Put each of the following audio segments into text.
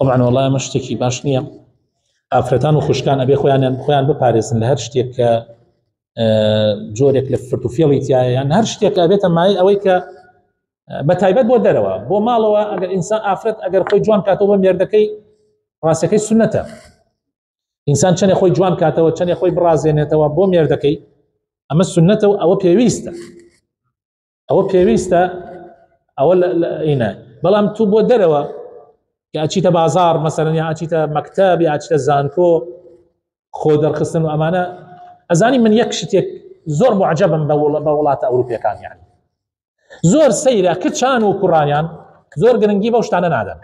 طبعا والله مشتكي باش نییە ئافرەتان و خوشکان ئەبێ خۆیان بپارێزن لە هەر شتێک کە جۆرێک لە فرت و فێڵیتیایە یان هەر شتێک ئەبێتە مای ئەوەی کە بە تایبەت بۆ دەرەوە بۆ ماڵەوە ئەگەر ئینسان ئافرەت ئەگەر خۆی جوان کاتەوە بە مێردەکەی ڕاستەکەی سونەتە ئینسان چەندێ خۆی جوان کاتەوە چەندێ خۆی بڕازێنێتەوە بۆ مێردەکەی ئەمە سونەتە و ئەوە پێویستە ئەوە ئینە بەڵام تو بۆ دەرەوە کە ئەچیتە بازار مەسەرەن یا ئەچیتە مەکتەب یا ئەچیتە زانکۆ خۆ دەرخستن و ئەمانە ئەزانی من یەک شتێک زۆر معجەبم بە وڵاتە ئەوروپیەکان یان زۆر سەیرە کچان و کوڕانیان زۆر گرنگی بەو شتانە نادەن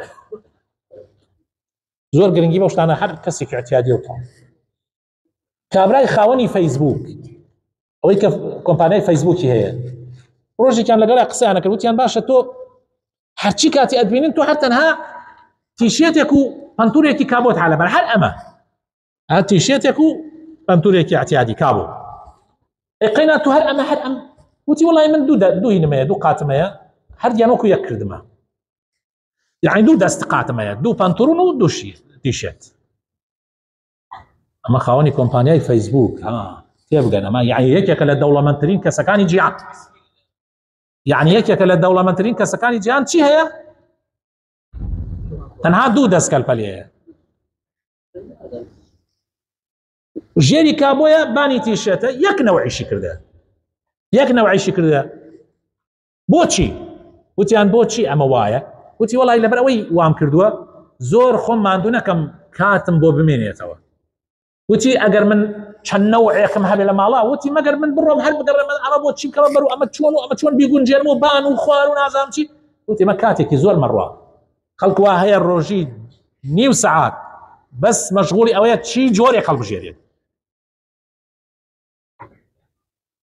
زۆر گرنگی بەو شتانە هەر کەسێکی اعتیادی وکە کابرای خاوەنی فەیسبوک ئەوەی کە کۆمپانیای فەیسبوکی هەیە ڕۆژێکیان لەگەڵا قسەیان نەکرد وتیان باشە تۆ هەرچی کاتی ئەدبینن تۆ هەر تەنها تیشێتێک و پەنتورێکی کابۆت هەلەبەر هەر ئەمە هەر تیشێتێک و پەنتورێکی اعتیادی کابۆ ئەقینا تۆ هەر ئەم وتی وڵای من دوو هینمەیە دوو قاتمەیە هەردیان وەکو یەک کردمە یعنی دوو دەست قاتمەیە دوو پەنتورون و دوو تیشێت ئەمە خاوەنی کۆمپانیای فەیسبوک تێبگەن ئەمە یعنی یەکێکە لە دەوڵەمەندترین کەسەکانی جیهان یعنی یەکێکە لە دەوڵەمەندترین کەسەکانی جیهان چی هەیە؟ تەنها دوو دەست کەلپەلێیە ژێری کابۆیە بانی تیشێتە یەک نەوعیشی کردە بۆچی؟ وتیان بۆچی ئەمە وایە؟ وتی وەڵای لەبەر ئەوەی وام کردووە زۆر خۆم ماندوو نەکەم کاتم بۆ بمێنێتەوە وتی ئەگەر من چەند نەوعێکم هەبێ لە ماڵا وتی مەگەر من بڕۆم هەر بگەڕێم ئەمە بۆچی بکەمە بەر و ئەمە چۆن بیگونجێنم و بان و خوار و نازانم چی وتی مە کاتێکی زۆر مەڕوا خەڵک وا هەیە ڕۆژی نیو سەعات بەس مەشغوڵی ئەوەیە چی جۆرێک هەڵبژێرێت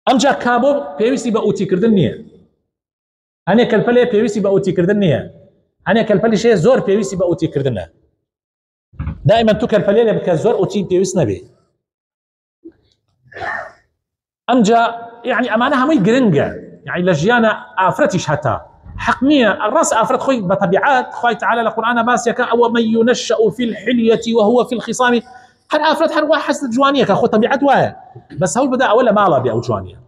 ئەمجا کابۆ پێویستی بە ئوتیکردن نییە هەنێک کەلپەلێ پێویستی بە ئوتیکردن نییە هەنێک کەلپەلیش هەیە زۆر پێویستی بە ئوتیکردنە دائما تو کەلپەلێ لێ بکە زۆر ئوتی پێویست نەبێ ئەمجا یعنی ئەمانە هەمووی گرنگە یعنی لە ژیانە ئافرەتیش هەتا حق نییە الڕاست ئافرەت خۆی بە تەبیعات خوای تعالی لە قورئانە باسیەکە ئەوە من ينشأ في الحلية وهو في الخصام هەر ئافرەت هەر وا حەست جوانیەکە خۆ تەبیعەت وایە بەس هەوڵ بدە ئەوە لە ماڵا بێ ئەو جوانیە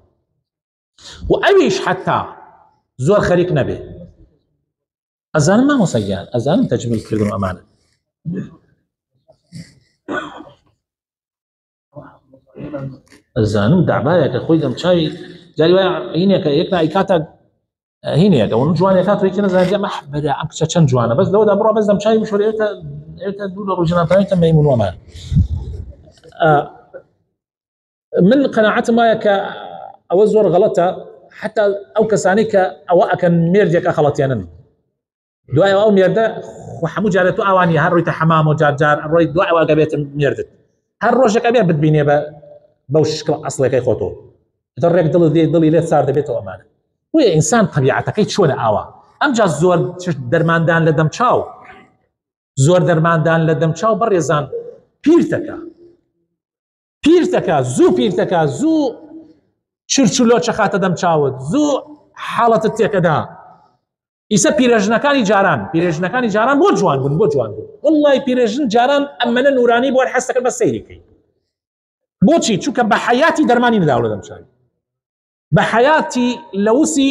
و ئەویش حتا زۆر خەریک نەبێ ئەزانم مامۆسەگیان ئەزانم تەجمیلکردن ئەمانە ئەزانم دەعبایەکە خۆی دەم چاوی جاری وایە هینێکە یەک نایکاتە هینێکە ون جوانێکات وێکی نەزانێ مەح بەدا ئەم کچە چەند جوانە بەس لەوەدا بڕۆ بەس دەم چاوی بشۆرێ ئێتە دوو لە ڕۆژنامەکانیتە مەیمون وەمان من قەناعەتم وایە کە ئەوە زۆر غەڵەتە حتا ئەو کەسانی کە ئەوە ئەکەن مێردێکە خەڵەتیانن دوای ئەو مێردە هەموو جارێت تو ئەوانی هەر ڕۆیتە حەمام و جار ڕۆی دوای ئەوە گەبێت مێردت هەر ڕۆژێک ئەبێ بتبینێ بەو شکڵ ئەسڵەکەی خۆتۆ ڕێک دڵی لێت سار دەبێتەوە ئەمانە وایە ئینسان تەبیعەتەکەی چۆنە ئاوا ئەمجا زۆر دەرماندان لە دەمچاو بەڕێزان پیرتەکە زوو چرچلۆچە خاتە دەمچاوت زوو حاڵەتت تێکەدا ئیسە پیرەژنەکانی جاران بۆ جوان بوون وڵڵی پیرەژن جاران ئەمەنە نورانی بۆ حەستەکە بە سەیریکەی بۆچی چونکە بە حەیاتی دەرمانی نەداوە لە دەمچاوی بە حەیاتی لەوسی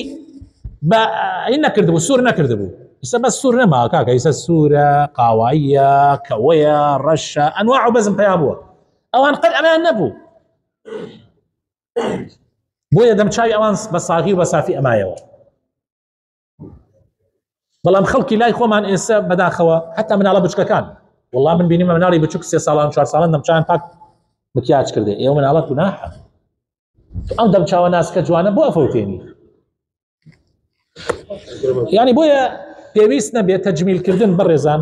بە ئەی نەکردبوو سوور نەکردبوو ئیسە بەس سوور نەما کاکە ئیسە سوورە قاواییە کەوەیە ڕەشە ئەنواع و بەزم پیا بووە ئەوان قەت ئەمان نەبوو بۆیە دەمچاوی ئەوان بە ساغی و بە سافی ئەمایەوە بەڵام خەڵکی لای خۆمان ئێستا بەداخەوە حتا مناڵە بچکەکان وەڵڵا من بینیمە مناڵی بچووک 3 ساڵان 4 ساڵان دەمچاویان پاک مکیاج کردێ ئێوە مناڵە گوناحە ئەم دەمچاوە ناسکە جوانە بۆ ئەفەوتێنی یعنی بۆیە پێویست نەبێت تەجمیلکردن بەڕێزان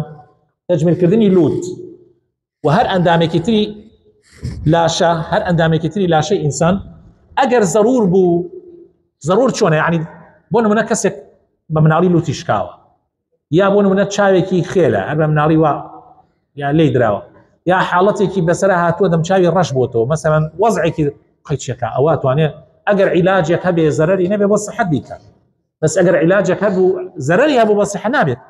تەجمیلکردنی لوت و هەر ئەندامێکی تری لاشەی ئینسان ئەگەر زەرور بوو زەرور چۆنە یعنی بۆ نمونە کەسێک بە مناڵی لوتی شکاوە یا بۆ نمونە چاوێکی خێلە هەر بە مناڵی وا یا لێی دراوە یا حاڵەتێکی بەسەرا هاتووە دەمچاوی ڕەش بۆتەوە مەسەڵەن وەزعێکی قەیچێکە ئەوە توانێت ئەگەر عیلاجێک هەبێ زەرەری نەبێ بۆ سەحەت بیکە بەس ئەگەر عیلاجێک هەبوو زەرەری هەبوو بە سەحە نابێت